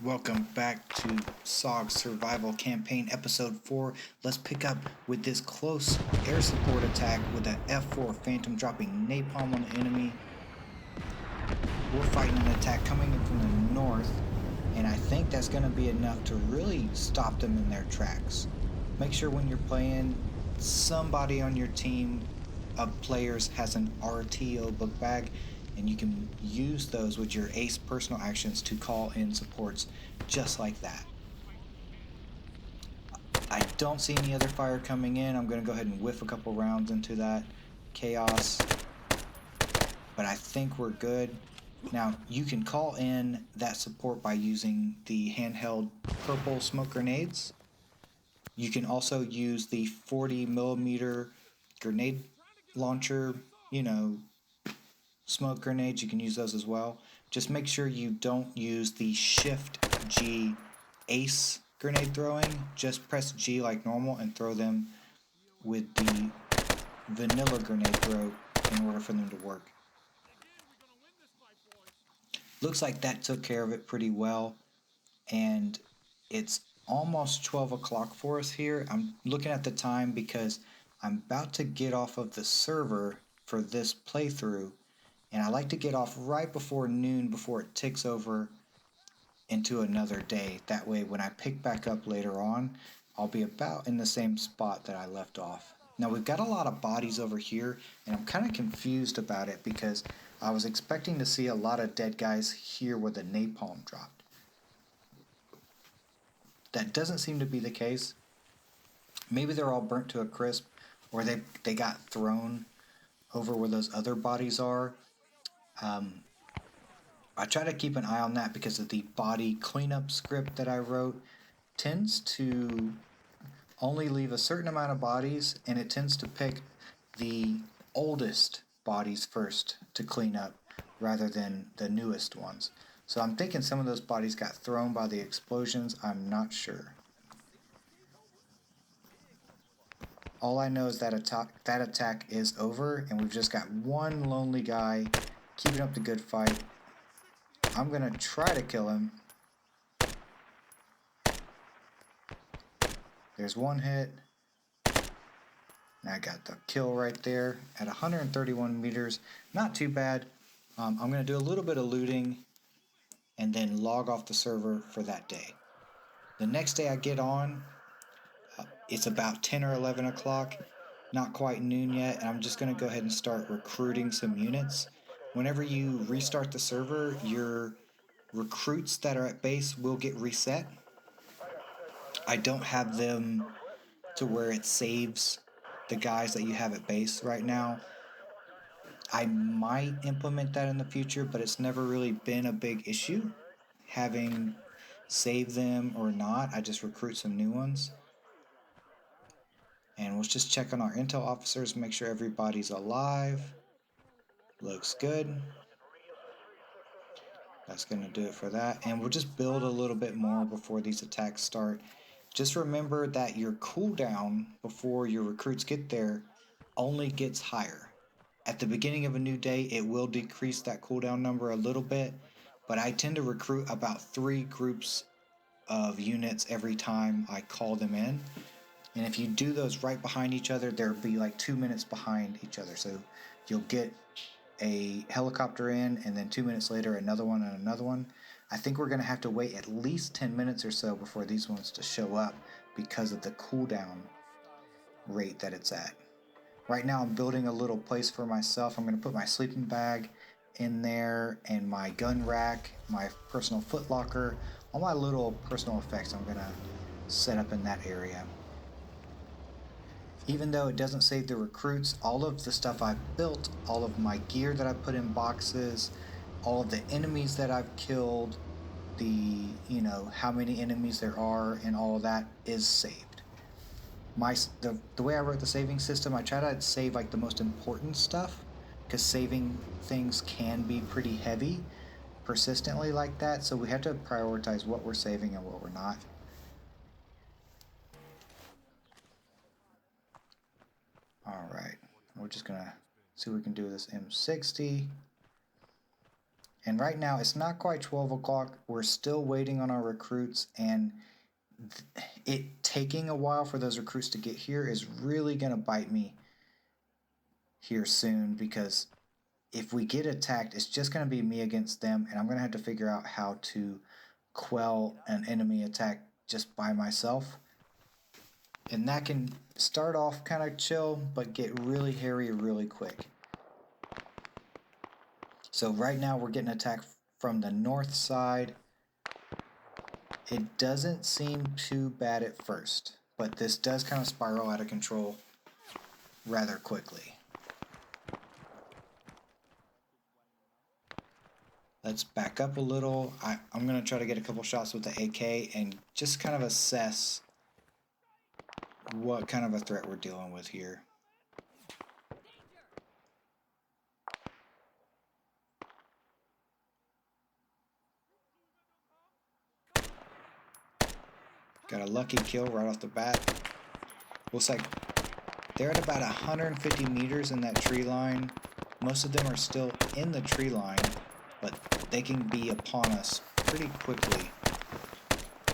Welcome back to SOG Survival Campaign Episode 4. Let's pick up with this close air support attack with an F4 Phantom dropping napalm on the enemy. We're fighting an attack coming in from the north, and I think that's going to be enough to really stop them in their tracks. Make sure when you're playing, somebody on your team of players has an RTO book bag, and you can use those with your ace personal actions to call in supports just like that. I don't see any other fire coming in. I'm going to go ahead and whiff a couple rounds into that chaos, but I think we're good. Now, you can call in that support by using the handheld purple smoke grenades. You can also use the 40 millimeter grenade launcher, smoke grenades. You can use those as well. Just make sure you don't use the Shift G ace grenade throwing. Just press G like normal and throw them with the vanilla grenade throw in order for them to work. Looks like that took care of it pretty well, and it's almost 12 o'clock for us here. I'm looking at the time because I'm about to get off of the server for this playthrough, and I like to get off right before noon before it ticks over into another day. That way when I pick back up later on, I'll be about in the same spot that I left off. Now we've got a lot of bodies over here, and I'm kind of confused about it because I was expecting to see a lot of dead guys here where the napalm dropped. That doesn't seem to be the case. Maybe they're all burnt to a crisp, or they got thrown over where those other bodies are. I try to keep an eye on that because of the body cleanup script that I wrote tends to only leave a certain amount of bodies, and it tends to pick the oldest bodies first to clean up rather than the newest ones. So I'm thinking some of those bodies got thrown by the explosions. I'm not sure. All I know is that attack is over, and we've just got one lonely guy keeping up the good fight. I'm going to try to kill him. There's one hit. And I got the kill right there at 131 meters. Not too bad. I'm going to do a little bit of looting and then log off the server for that day. The next day I get on, it's about 10 or 11 o'clock. Not quite noon yet, and I'm just going to go ahead and start recruiting some units. Whenever you restart the server, your recruits that are at base will get reset. I don't have them to where it saves the guys that you have at base right now. I might implement that in the future, but it's never really been a big issue having saved them or not. I just recruit some new ones. And we'll just check on our intel officers, make sure everybody's alive. Looks good. That's going to do it for that. And we'll just build a little bit more before these attacks start. Just remember that your cooldown before your recruits get there only gets higher. At the beginning of a new day, it will decrease that cooldown number a little bit, but I tend to recruit about 3 groups of units every time I call them in. And if you do those right behind each other, there'll be like 2 minutes behind each other. So you'll get a helicopter in, and then 2 minutes later another one and another one. I think we're going to have to wait at least 10 minutes or so before these ones to show up because of the cooldown rate that it's at. Right now I'm building a little place for myself. I'm going to put my sleeping bag in there and my gun rack, my personal foot locker, all my little personal effects I'm going to set up in that area. Even though it doesn't save the recruits, all of the stuff I've built, all of my gear that I put in boxes, all of the enemies that I've killed, how many enemies there are, and all of that is saved. The way I wrote the saving system, I try to save like the most important stuff, because saving things can be pretty heavy persistently like that, so we have to prioritize what we're saving and what we're not. Alright, we're just gonna see what we can do with this M60. And right now, it's not quite 12 o'clock. We're still waiting on our recruits, and it taking a while for those recruits to get here is really going to bite me here soon, because if we get attacked, it's just going to be me against them, and I'm going to have to figure out how to quell an enemy attack just by myself. And that can start off kind of chill, but get really hairy really quick. So right now we're getting attacked from the north side. It doesn't seem too bad at first, but this does kind of spiral out of control rather quickly. Let's back up a little. I'm going to try to get a couple shots with the AK and just kind of assess what kind of a threat we're dealing with here. Got a lucky kill right off the bat. Looks like they're at about 150 meters in that tree line. Most of them are still in the tree line, but they can be upon us pretty quickly.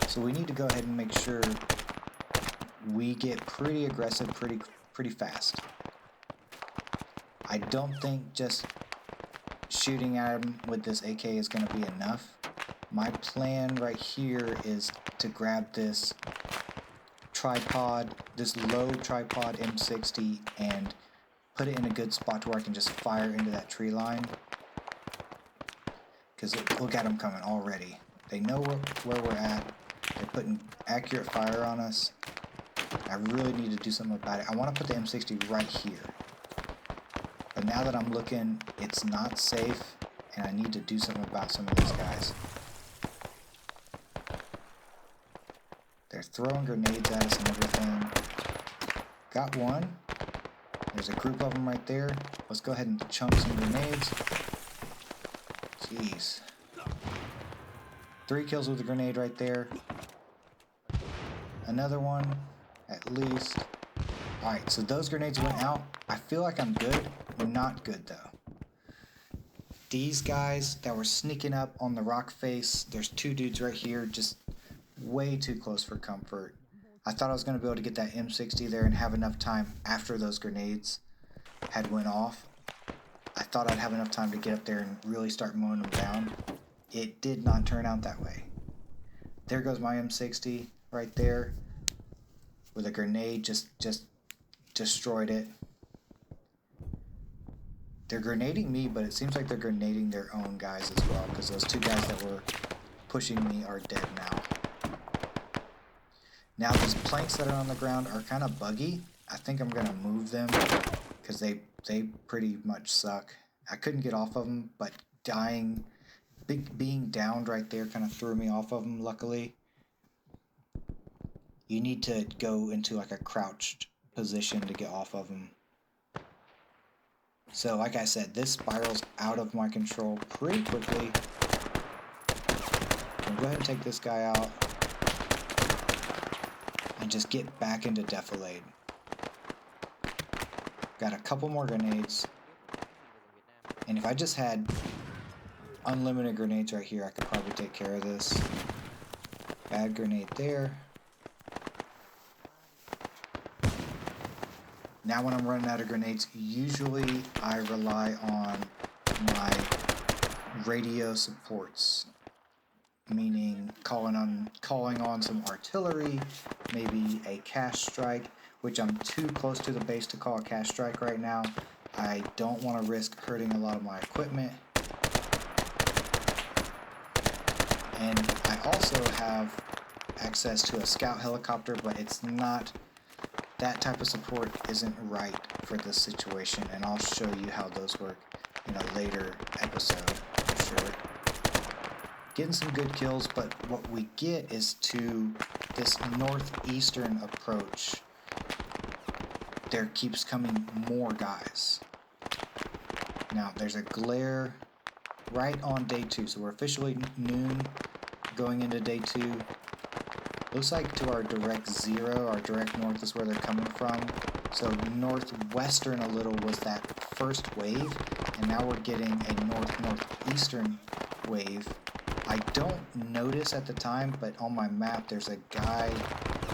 So we need to go ahead and make sure we get pretty aggressive pretty fast. I don't think just shooting at them with this AK is going to be enough. My plan right here is to grab this tripod, this low tripod M60, and put it in a good spot to where I can just fire into that tree line. Because look at them coming already. They know where we're at. They're putting accurate fire on us. I really need to do something about it. I want to put the M60 right here. But now that I'm looking, it's not safe, and I need to do something about some of these guys. They're throwing grenades at us and everything. Got one. There's a group of them right there. Let's go ahead and chunk some grenades. Jeez. 3 kills with a grenade right there. Another one, at least. Alright, so those grenades went out. I feel like I'm good. Not good, though. These guys that were sneaking up on the rock face, there's 2 dudes right here, just way too close for comfort. I thought I was going to be able to get that M60 there and have enough time after those grenades had went off. I thought I'd have enough time to get up there and really start mowing them down. It did not turn out that way. There goes my M60 right there with a grenade, just destroyed it. They're grenading me, but it seems like they're grenading their own guys as well, because those 2 guys that were pushing me are dead now. Now these planks that are on the ground are kind of buggy. I think I'm going to move them because they pretty much suck. I couldn't get off of them, but being downed right there kind of threw me off of them, luckily. You need to go into like a crouched position to get off of them. So like I said, this spirals out of my control pretty quickly. I'm going to go ahead and take this guy out and just get back into defilade. Got a couple more grenades. And if I just had unlimited grenades right here, I could probably take care of this. Bad grenade there. Now when I'm running out of grenades, usually I rely on my radio supports. Meaning calling on some artillery, maybe a cash strike, which I'm too close to the base to call a cash strike right now. I don't want to risk hurting a lot of my equipment. And I also have access to a scout helicopter, but it's not, that type of support isn't right for this situation, and I'll show you how those work in a later episode, I'm sure. Getting some good kills, but what we get is to this northeastern approach. There keeps coming more guys. Now, there's a glare right on day 2, so we're officially noon going into day 2. Looks like to our direct 0, our direct north is where they're coming from. So northwestern a little was that first wave, and now we're getting a northeastern wave. I don't notice at the time, but on my map there's a guy,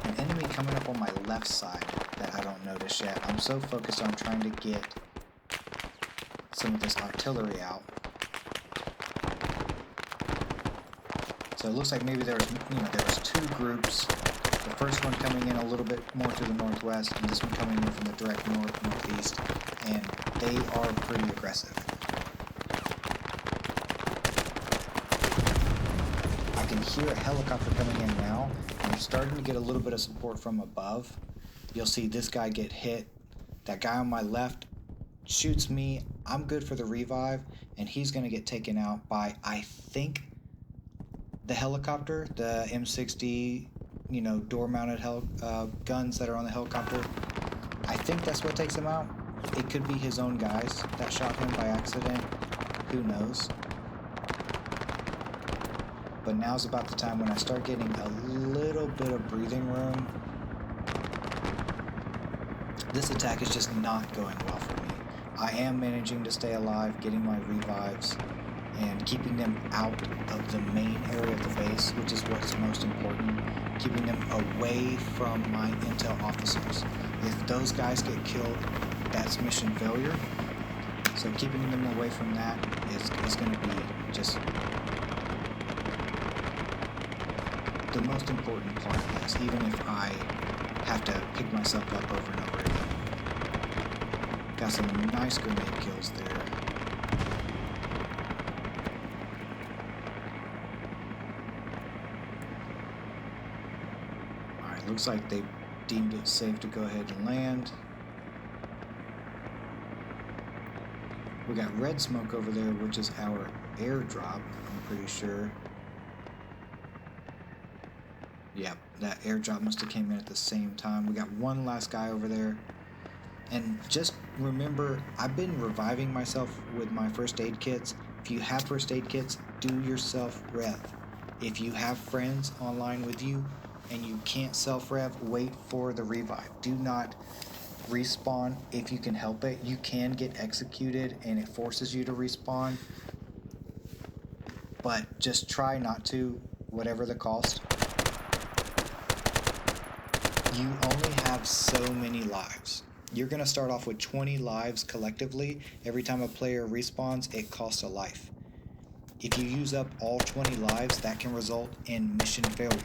an enemy coming up on my left side that I don't notice yet. I'm so focused on trying to get some of this artillery out. So it looks like maybe there was two groups. The first one coming in a little bit more to the northwest, and this one coming in from the direct northeast, and they are pretty aggressive. I can hear a helicopter coming in now, and I'm starting to get a little bit of support from above. You'll see this guy get hit. That guy on my left shoots me. I'm good for the revive, and he's going to get taken out by, I think, the helicopter, the M60, door-mounted guns that are on the helicopter. I think that's what takes him out. It could be his own guys that shot him by accident. Who knows? But now's about the time when I start getting a little bit of breathing room. This attack is just not going well for me. I am managing to stay alive, getting my revives, and keeping them out of the main area of the base, which is what's most important. Keeping them away from my intel officers. If those guys get killed, that's mission failure. So keeping them away from that is going to be just the most important part of this, even if I have to pick myself up over and over again. Got some nice grenade kills there. Alright, looks like they deemed it safe to go ahead and land. We got red smoke over there, which is our airdrop, I'm pretty sure. Yep, that airdrop must have came in at the same time. We got one last guy over there. And just remember, I've been reviving myself with my first aid kits. If you have first aid kits, do yourself rev. If you have friends online with you and you can't self-rev, wait for the revive. Do not respawn if you can help it. You can get executed and it forces you to respawn. But just try not to, whatever the cost. You only have so many lives. You're going to start off with 20 lives collectively. Every time a player respawns, it costs a life. If you use up all 20 lives, that can result in mission failure.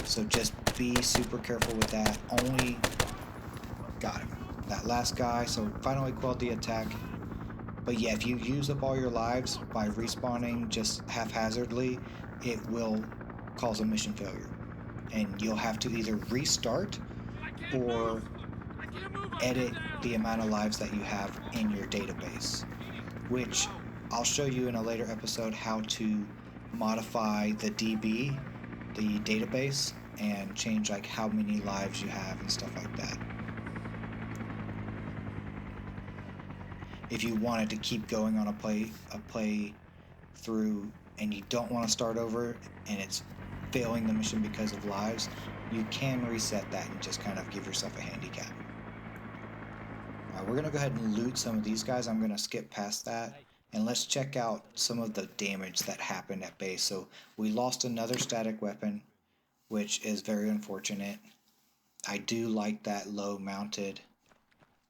So just be super careful with that. Only got him. That last guy, so finally quelled the attack. But yeah, if you use up all your lives by respawning just haphazardly, it will cause a mission failure. And you'll have to either restart or edit the amount of lives that you have in your database, which I'll show you in a later episode how to modify the DB, the database, and change like how many lives you have and stuff like that. If you wanted to keep going on a play through and you don't want to start over and it's failing the mission because of lives, you can reset that and just kind of give yourself a handicap. Alright, we're going to go ahead and loot some of these guys. I'm going to skip past that. And let's check out some of the damage that happened at base. So we lost another static weapon, which is very unfortunate. I do like that low mounted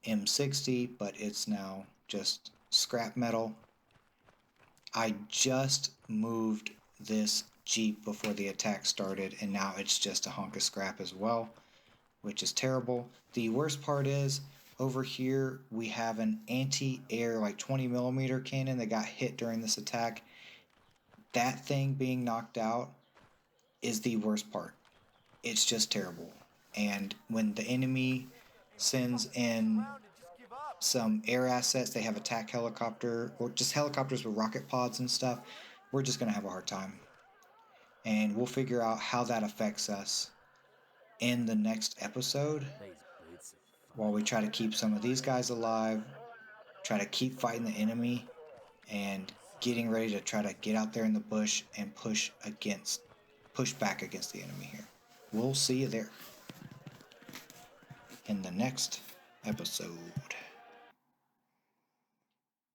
M60, but it's now just scrap metal. I just moved this Jeep before the attack started, and now it's just a hunk of scrap as well, which is terrible. The worst part is over here we have an anti-air like 20mm cannon that got hit during this attack. That thing being knocked out is the worst part. It's just terrible. And when the enemy sends in some air assets, they have attack helicopter or just helicopters with rocket pods and stuff, we're just gonna have a hard time. And we'll figure out how that affects us in the next episode while we try to keep some of these guys alive, try to keep fighting the enemy, and getting ready to try to get out there in the bush and push back against the enemy here. We'll see you there in the next episode.